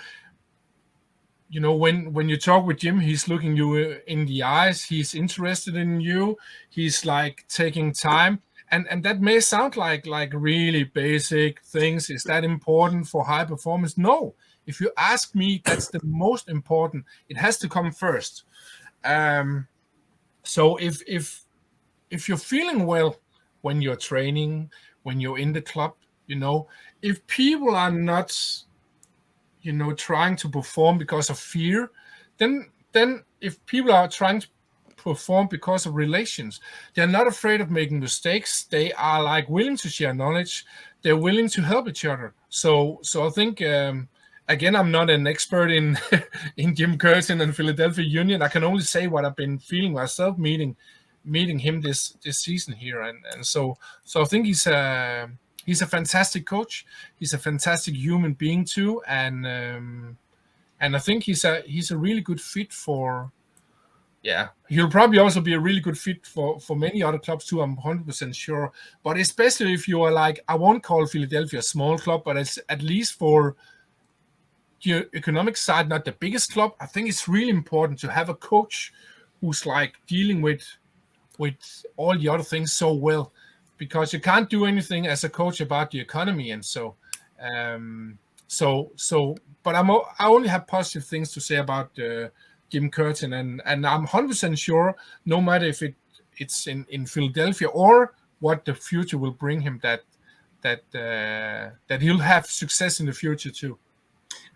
you talk with Jim, he's looking you in the eyes. He's interested in you. He's like taking time, and that may sound like really basic things. Is that important for high performance? No. If you ask me, that's the most important. It has to come first. So if you're feeling well when you're training, when you're in the club, if people are not trying to perform because of fear, then if people are trying to perform because of relations, they're not afraid of making mistakes. They are like willing to share knowledge. They're willing to help each other. So I think again, I'm not an expert in in Jim Curtin and Philadelphia Union. I can only say what I've been feeling myself meeting him this season here, and so I think he's a fantastic coach. He's a fantastic human being too, and I think he's a really good fit for. Yeah, he'll probably also be a really good fit for many other clubs too. I'm 100% sure. But especially if you are like, I won't call Philadelphia a small club, but it's at least for your economic side, not the biggest club. I think it's really important to have a coach who's like dealing with all the other things so well, because you can't do anything as a coach about the economy. And so, but I only have positive things to say about Jim Curtin, and I'm 100% sure, no matter if it's in Philadelphia or what the future will bring him, that he'll have success in the future too.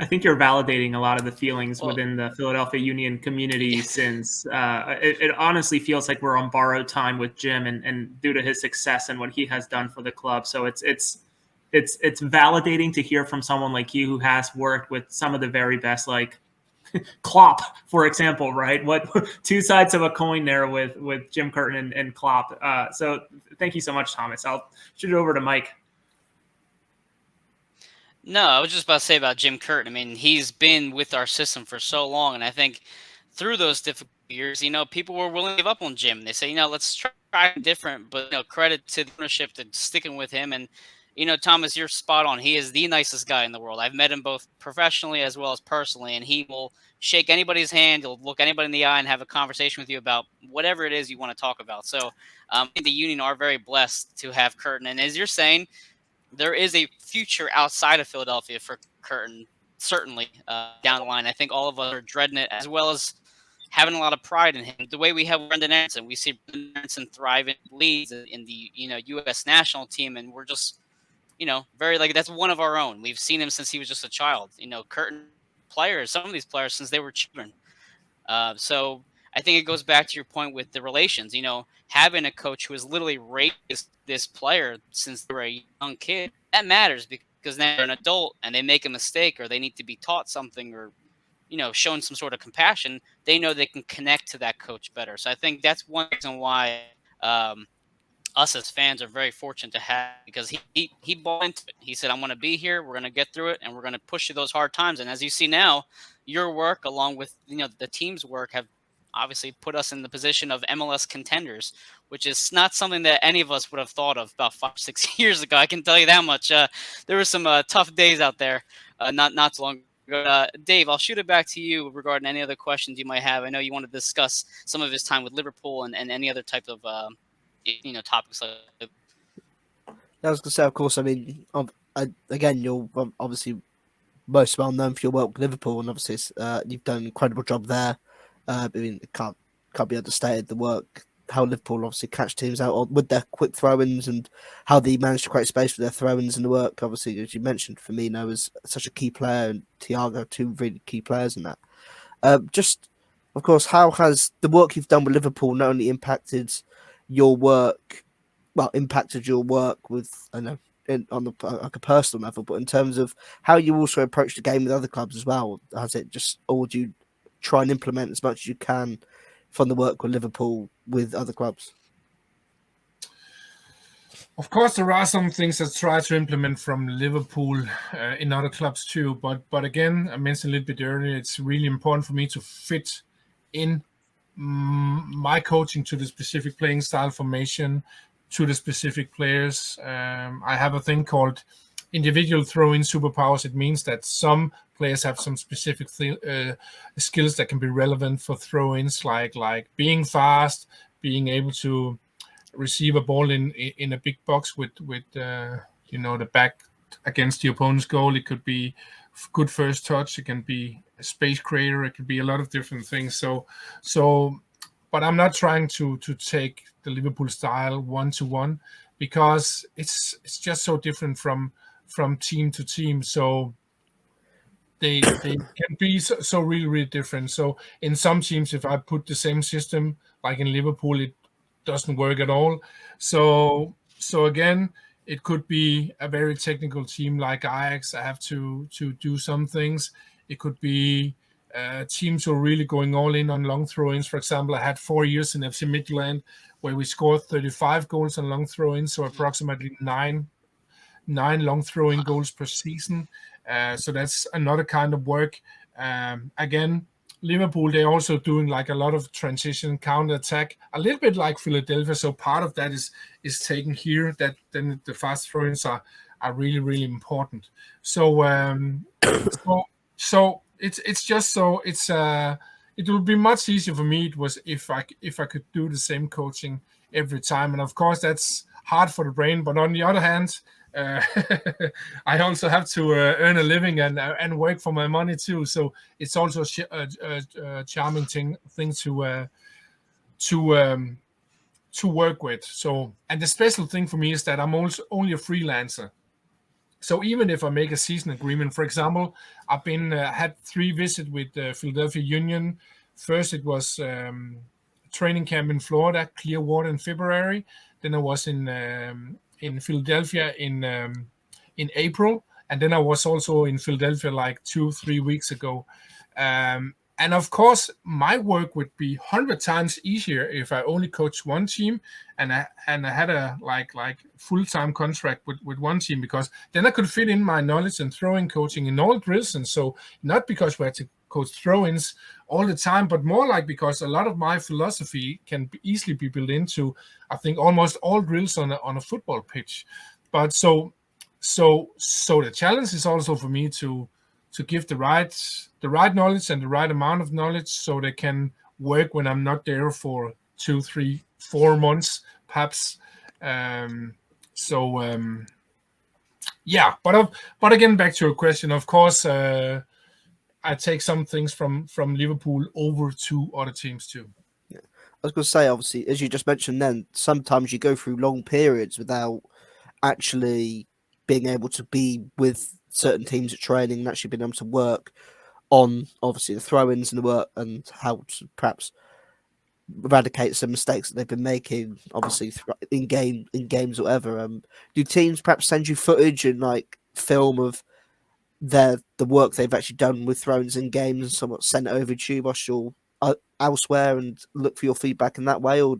I think you're validating a lot of the feelings within the Philadelphia Union community, since it honestly feels like we're on borrowed time with Jim, and due to his success and what he has done for the club. So it's validating to hear from someone like you who has worked with some of the very best, like Klopp, for example, right? What two sides of a coin there with Jim Curtin and Klopp. So thank you so much, Thomas. I'll shoot it over to Mike. No, I was just about to say about Jim Curtin. I mean, he's been with our system for so long, and I think through those difficult years, people were willing to give up on Jim. They say, let's try different, but credit to the ownership to sticking with him. And Thomas, you're spot on. He is the nicest guy in the world. I've met him both professionally as well as personally, and he will shake anybody's hand. He'll look anybody in the eye and have a conversation with you about whatever it is you want to talk about. So I think the Union are very blessed to have Curtin. And as you're saying, there is a future outside of Philadelphia for Curtin, certainly down the line. I think all of us are dreading it, as well as having a lot of pride in him. The way we have Brendan Aronson, we see Brendan Aronson thrive in leads in the U.S. national team, and we're just very that's one of our own. We've seen him since he was just a child. Curtin players, some of these players since they were children. So I think it goes back to your point with the relations. Having a coach who has literally raised this player since they were a young kid, that matters, because now they're an adult and they make a mistake or they need to be taught something or, shown some sort of compassion. They know they can connect to that coach better. So I think that's one reason why us as fans are very fortunate to have, because he bought into it. He said, I'm going to be here. We're going to get through it, and we're going to push through those hard times. And as you see now, your work along with the team's work have obviously put us in the position of MLS contenders, which is not something that any of us would have thought of about 5-6 years ago. I can tell you that much. There were some tough days out there, not so long ago. Dave, I'll shoot it back to you regarding any other questions you might have. I know you want to discuss some of his time with Liverpool and any other type of topics. I was going to say, of course, I mean, again, you're obviously most well known for your work with Liverpool, and obviously you've done an incredible job there. I mean, it can't be understated, the work, how Liverpool obviously catch teams out with their quick throw-ins and how they manage to create space for their throw-ins and the work. Obviously, as you mentioned, Firmino was such a key player, and Thiago, two really key players in that. Just, of course, how has the work you've done with Liverpool not only impacted your work with, I know, on the like a personal level, but in terms of how you also approach the game with other clubs as well? Has it just, or would you try and implement as much as you can from the work with Liverpool with other clubs? Of course, there are some things that try to implement from Liverpool in other clubs too. But again, I mentioned a little bit earlier, it's really important for me to fit in my coaching to the specific playing style, formation, to the specific players. I have a thing called individual throw-in superpowers. It means that some players have some specific skills that can be relevant for throw-ins, like being fast, being able to receive a ball in a big box with the back against the opponent's goal. It could be good first touch. It can be a space creator. It could be a lot of different things. So, but I'm not trying to take the Liverpool style 1-to-1 because it's just so different from team to team. So they can be so really, really different. So in some teams, if I put the same system like in Liverpool, it doesn't work at all. So again, it could be a very technical team like Ajax. I have to do some things. It could be teams who are really going all in on long throw-ins. For example, I had 4 years in FC Midtjylland where we scored 35 goals on long throw-ins, so approximately nine long throwing goals per season. So that's another kind of work. Again, Liverpool, they're also doing like a lot of transition, counter-attack, a little bit like Philadelphia. So part of that is taken here, that then the fast throw-ins are really, really important. So so it's just so it would be much easier for me if I could do the same coaching every time. And of course that's hard for the brain, but on the other hand, I also have to earn a living and work for my money too. So it's also a charming thing to work with. So, and the special thing for me is that I'm also only a freelancer. So even if I make a season agreement, for example, I've been had 3 visits with Philadelphia Union. First, it was training camp in Florida, Clearwater in February. Then I was in Philadelphia in April, and then I was also in Philadelphia like 2-3 weeks ago. And of course, my work would be 100 times easier if I only coached one team and I had a like full-time contract with one team, because then I could fit in my knowledge and throwing coaching in all drills. And so not because we had to coach throw-ins all the time, but more like because a lot of my philosophy can easily be built into, I think, almost all drills on a football pitch. But so the challenge is also for me to give the right knowledge and the right amount of knowledge so they can work when I'm not there for 2, 3, 4 months, perhaps. Yeah. But again, back to your question. Of course, I take some things from Liverpool over to other teams too. Yeah. I was going to say, obviously, as you just mentioned, then sometimes you go through long periods without actually being able to be with certain teams at training and actually being able to work on obviously the throw-ins and the work and how to perhaps eradicate some mistakes that they've been making, obviously in games or whatever. Do teams perhaps send you footage and like film of the work they've actually done with throw-ins in games and somewhat send it over to you whilst you're elsewhere and look for your feedback in that way, or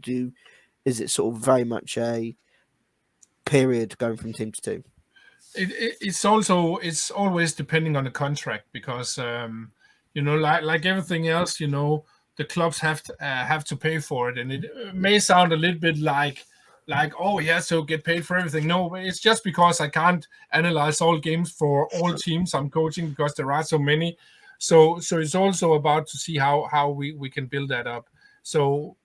is it sort of very much a period going from team to team? It's always depending on the contract, because like everything else, the clubs have to pay for it, and it may sound a little bit like oh yeah, so get paid for everything. No, it's just because I can't analyze all games for all teams I'm coaching because there are so many. So it's also about to see how we can build that up. So,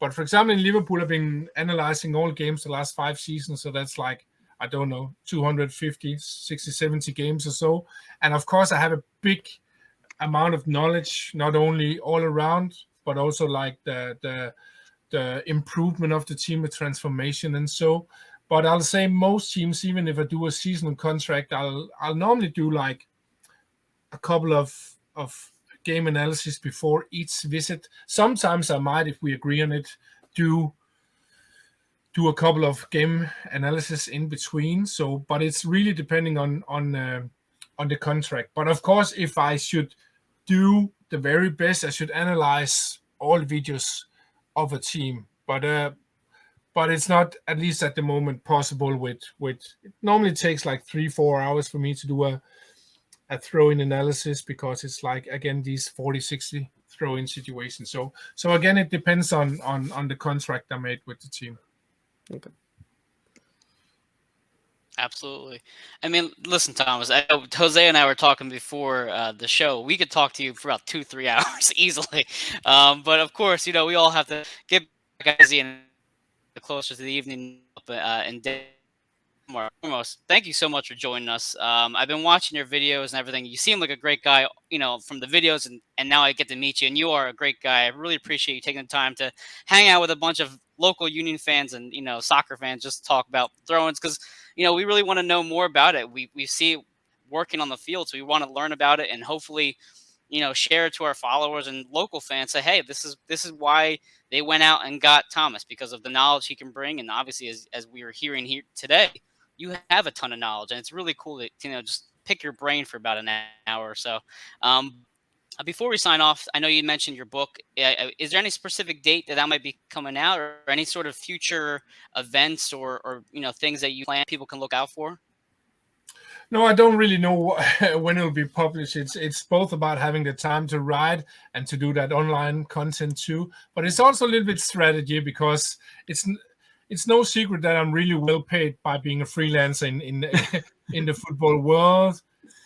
but for example, in Liverpool, I've been analyzing all games the last 5 seasons, so that's like, I don't know, 250, 60, 70 games or so. And of course, I have a big amount of knowledge, not only all around, but also like the improvement of the team, the transformation and so. But I'll say most teams, even if I do a seasonal contract, I'll normally do like a couple of game analysis before each visit. Sometimes I might, if we agree on it, do a couple of game analysis in between. So, but it's really depending on the contract. But of course, if I should do the very best, I should analyze all videos of a team. But it's not, at least at the moment, possible with it normally takes like 3-4 hours for me to do a throw-in analysis, because it's like, again, these 40, 60 throw-in situation. So again, it depends on the contract I made with the team. Okay. Absolutely. I mean, listen, Thomas, I know Jose and I were talking before the show. We could talk to you for about 2-3 hours easily. But of course, we all have to get back busy and closer to the evening and day. Foremost, thank you so much for joining us. I've been watching your videos and everything. You seem like a great guy, from the videos, and now I get to meet you, and you are a great guy. I really appreciate you taking the time to hang out with a bunch of local Union fans and soccer fans, just talk about throw-ins, because we really want to know more about it. We see it working on the field, so we want to learn about it and hopefully share it to our followers and local fans. Say, hey, this is why they went out and got Thomas, because of the knowledge he can bring, and obviously as we were hearing here today, you have a ton of knowledge, and it's really cool to just pick your brain for about an hour or so. Before we sign off, I know you mentioned your book. Is there any specific date that might be coming out, or any sort of future events or things that you plan people can look out for? No, I don't really know when it'll be published. It's both about having the time to write and to do that online content too, but it's also a little bit strategy, because it's no secret that I'm really well paid by being a freelancer in the football world.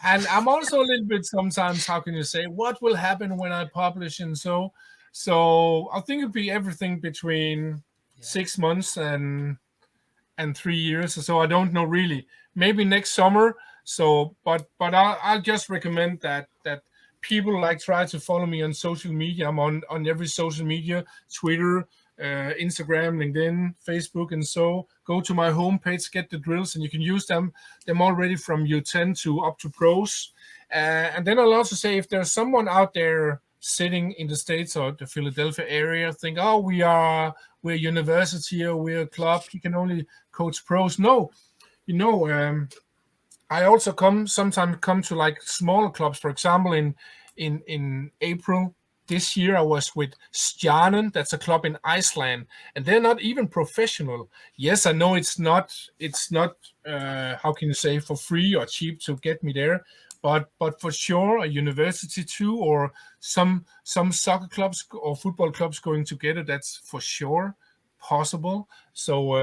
And I'm also a little bit sometimes, how can you say, what will happen when I publish? And so I think it'll be everything between 6 months and 3 years. So I don't know really. Maybe next summer. So, but I'll just recommend that people try to follow me on social media. I'm on every social media, Twitter, Instagram, LinkedIn, Facebook, and so go to my homepage, get the drills, and you can use them already from U10 to up to pros. And then I'll also say, if there's someone out there sitting in the States or the Philadelphia area, think, oh, we're a university or we're a club, you can only coach pros. No, I also sometimes come to smaller clubs. For example, in April this year, I was with Stjarnan. That's a club in Iceland, and they're not even professional. Yes, I know it's not how can you say, for free or cheap to get me there, but for sure a university too, or some soccer clubs or football clubs going together, that's for sure possible. So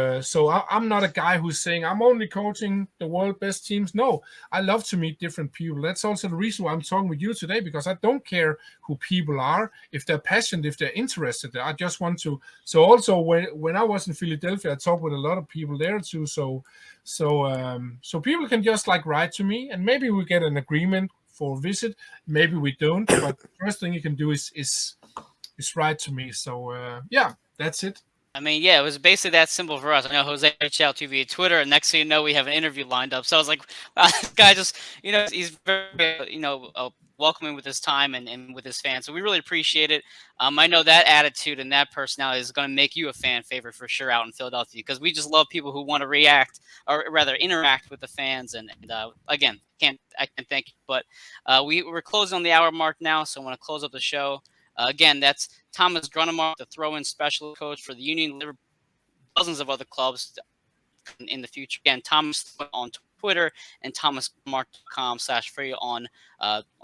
I'm not a guy who's saying I'm only coaching the world best teams. No, I love to meet different people. That's also the reason why I'm talking with you today, because I don't care who people are, if they're passionate, if they're interested. I just want to. So also when I was in Philadelphia, I talked with a lot of people there too. So people can just write to me, and maybe we get an agreement for a visit. Maybe we don't. But the first thing you can do is write to me. So yeah, that's it. I mean, yeah, it was basically that simple for us. I know Jose reached out to you via Twitter, and next thing you know, we have an interview lined up. So I was like, wow, this guy just, he's very, welcoming with his time and with his fans. So we really appreciate it. I know that attitude and that personality is going to make you a fan favorite for sure out in Philadelphia, because we just love people who want to react, or rather interact with the fans. And again, I can't thank you. But we're closing on the hour mark now, so I want to close up the show. Again, that's Thomas Gronnemark, the throw-in special coach for the Union, Liverpool, dozens of other clubs in the future. Again, Thomas on Twitter and thomasgronnemark.com/free on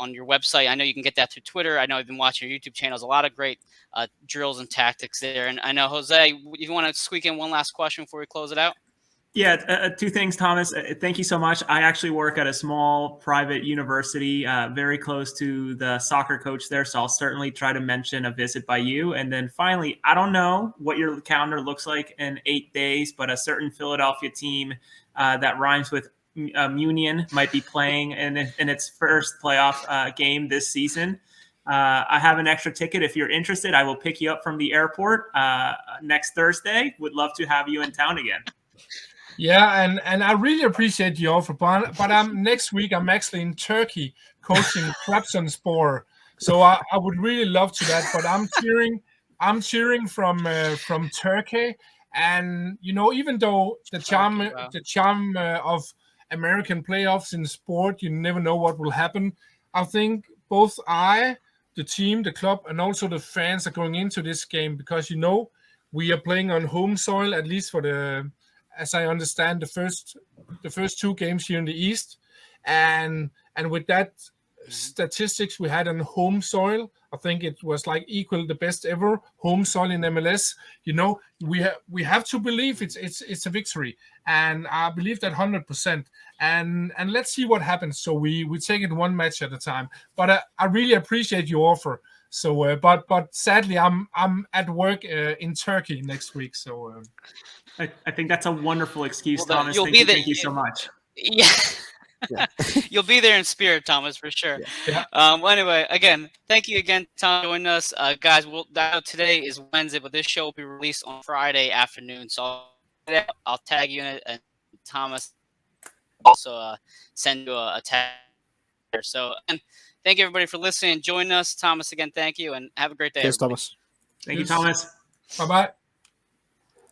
your website. I know you can get that through Twitter. I know I've been watching your YouTube channels. A lot of great drills and tactics there. And I know, Jose, you want to squeak in one last question before we close it out? Yeah, two things, Thomas. Thank you so much. I actually work at a small private university, very close to the soccer coach there, so I'll certainly try to mention a visit by you. And then finally, I don't know what your calendar looks like in 8 days, but a certain Philadelphia team that rhymes with Union might be playing in its first playoff game this season. I have an extra ticket. If you're interested, I will pick you up from the airport next Thursday. Would love to have you in town again. Yeah, and I really appreciate the offer, but next week I'm actually in Turkey coaching Trabzonspor, so I would really love to that. But I'm cheering from Turkey, and even though the charm of American playoffs in sport, you never know what will happen. I think both the team, the club, and also the fans are going into this game because we are playing on home soil, at least for as I understand, the first two games here in the East, and with that statistics we had on home soil. I think it was like equal the best ever home soil in MLS. You know, we have to believe it's a victory, and I believe that 100%. And let's see what happens. So we take it one match at a time. But I really appreciate your offer. So, but sadly, I'm at work in Turkey next week. So I think that's a wonderful excuse, Well, Thomas. you'll Thank be you, there- thank you so much. Yeah. Yeah. You'll be there in spirit, Thomas, for sure. Yeah. Well, anyway, again, thank you again, Tom, for joining us. Guys, today is Wednesday, but this show will be released on Friday afternoon. So I'll tag you in it, and Thomas also send you a tag. So, and thank you, everybody, for listening and joining us. Thomas, again, thank you, and have a great day, Cheers, everybody. Thomas. Thank you, Yes. Thomas. Bye-bye.